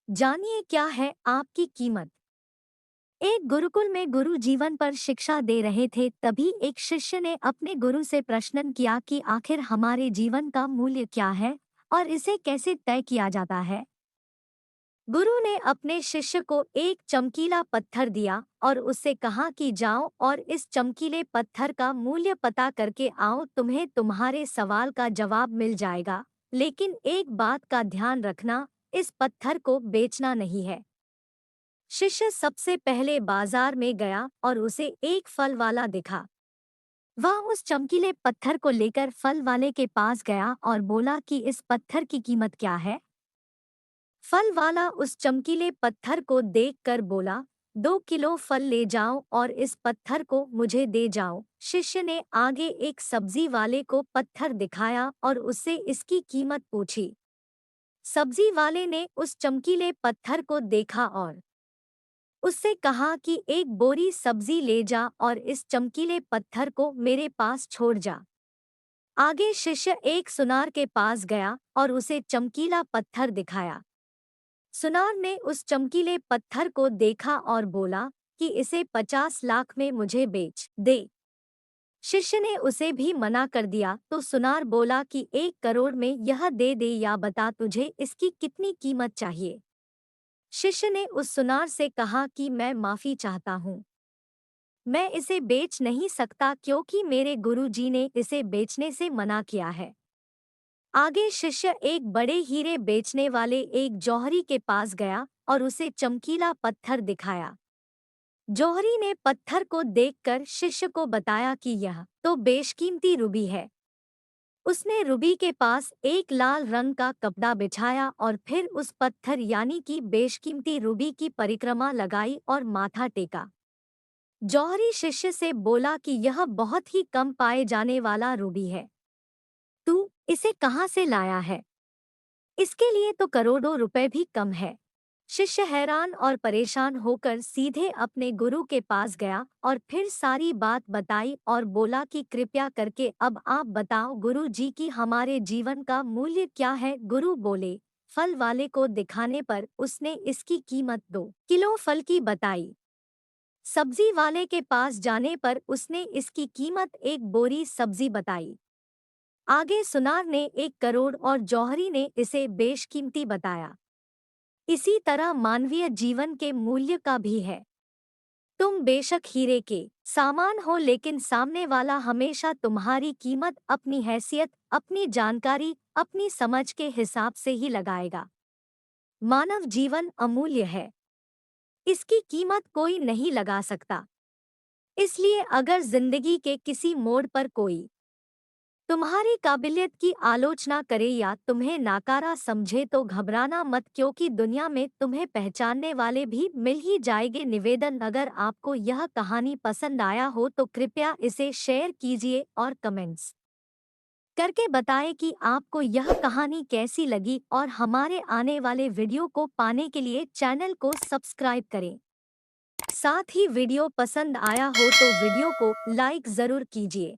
जानिए क्या है आपकी कीमत। एक गुरुकुल में गुरु जीवन पर शिक्षा दे रहे थे, तभी एक शिष्य ने अपने गुरु से प्रश्न किया कि आखिर हमारे जीवन का मूल्य क्या है और इसे कैसे तय किया जाता है। गुरु ने अपने शिष्य को एक चमकीला पत्थर दिया और उससे कहा कि जाओ और इस चमकीले पत्थर का मूल्य पता करके आओ, तुम्हें तुम्हारे सवाल का जवाब मिल जाएगा। लेकिन एक बात का ध्यान रखना, इस पत्थर को बेचना नहीं है। शिष्य सबसे पहले बाजार में गया और उसे एक फल वाला दिखा। वह उस चमकीले पत्थर को लेकर फल वाले के पास गया और बोला कि इस पत्थर की कीमत क्या है। फल वाला उस चमकीले पत्थर को देखकर बोला, 2 किलो फल ले जाओ और इस पत्थर को मुझे दे जाओ। शिष्य ने आगे एक सब्जी वाले को पत्थर दिखाया और उससे इसकी कीमत पूछी। सब्जी वाले ने उस चमकीले पत्थर को देखा और उससे कहा कि एक बोरी सब्जी ले जा और इस चमकीले पत्थर को मेरे पास छोड़ जा। आगे शिष्य एक सुनार के पास गया और उसे चमकीला पत्थर दिखाया। सुनार ने उस चमकीले पत्थर को देखा और बोला कि इसे 50 लाख में मुझे बेच दे। शिष्य ने उसे भी मना कर दिया तो सुनार बोला कि 1 करोड़ में यह दे दे, या बता तुझे इसकी कितनी कीमत चाहिए। शिष्य ने उस सुनार से कहा कि मैं माफी चाहता हूँ, मैं इसे बेच नहीं सकता क्योंकि मेरे गुरुजी ने इसे बेचने से मना किया है। आगे शिष्य एक बड़े हीरे बेचने वाले एक जौहरी के पास गया और उसे चमकीला पत्थर दिखाया। जौहरी ने पत्थर को देखकर शिष्य को बताया कि यह तो बेशकीमती रूबी है। उसने रूबी के पास एक लाल रंग का कपड़ा बिछाया और फिर उस पत्थर यानी कि बेशकीमती रूबी की परिक्रमा लगाई और माथा टेका। जौहरी शिष्य से बोला कि यह बहुत ही कम पाए जाने वाला रूबी है, तू इसे कहाँ से लाया है? इसके लिए तो करोड़ों रुपए भी कम है। शिष्य हैरान और परेशान होकर सीधे अपने गुरु के पास गया और फिर सारी बात बताई और बोला कि कृपया करके अब आप बताओ गुरु जी कि हमारे जीवन का मूल्य क्या है। गुरु बोले, फल वाले को दिखाने पर उसने इसकी कीमत 2 किलो फल की बताई। सब्जी वाले के पास जाने पर उसने इसकी कीमत एक बोरी सब्जी बताई। आगे सुनार ने 1 करोड़ और जौहरी ने इसे बेशकीमती बताया। इसी तरह मानवीय जीवन के मूल्य का भी है। तुम बेशक हीरे के सामान हो, लेकिन सामने वाला हमेशा तुम्हारी कीमत अपनी हैसियत, अपनी जानकारी, अपनी समझ के हिसाब से ही लगाएगा। मानव जीवन अमूल्य है, इसकी कीमत कोई नहीं लगा सकता। इसलिए अगर जिंदगी के किसी मोड़ पर कोई तुम्हारी काबिलियत की आलोचना करे या तुम्हें नाकारा समझे तो घबराना मत, क्योंकि दुनिया में तुम्हें पहचानने वाले भी मिल ही जाएंगे। निवेदन, अगर आपको यह कहानी पसंद आया हो तो कृपया इसे शेयर कीजिए और कमेंट्स करके बताएं कि आपको यह कहानी कैसी लगी, और हमारे आने वाले वीडियो को पाने के लिए चैनल को सब्सक्राइब करें। साथ ही वीडियो पसंद आया हो तो वीडियो को लाइक जरूर कीजिए।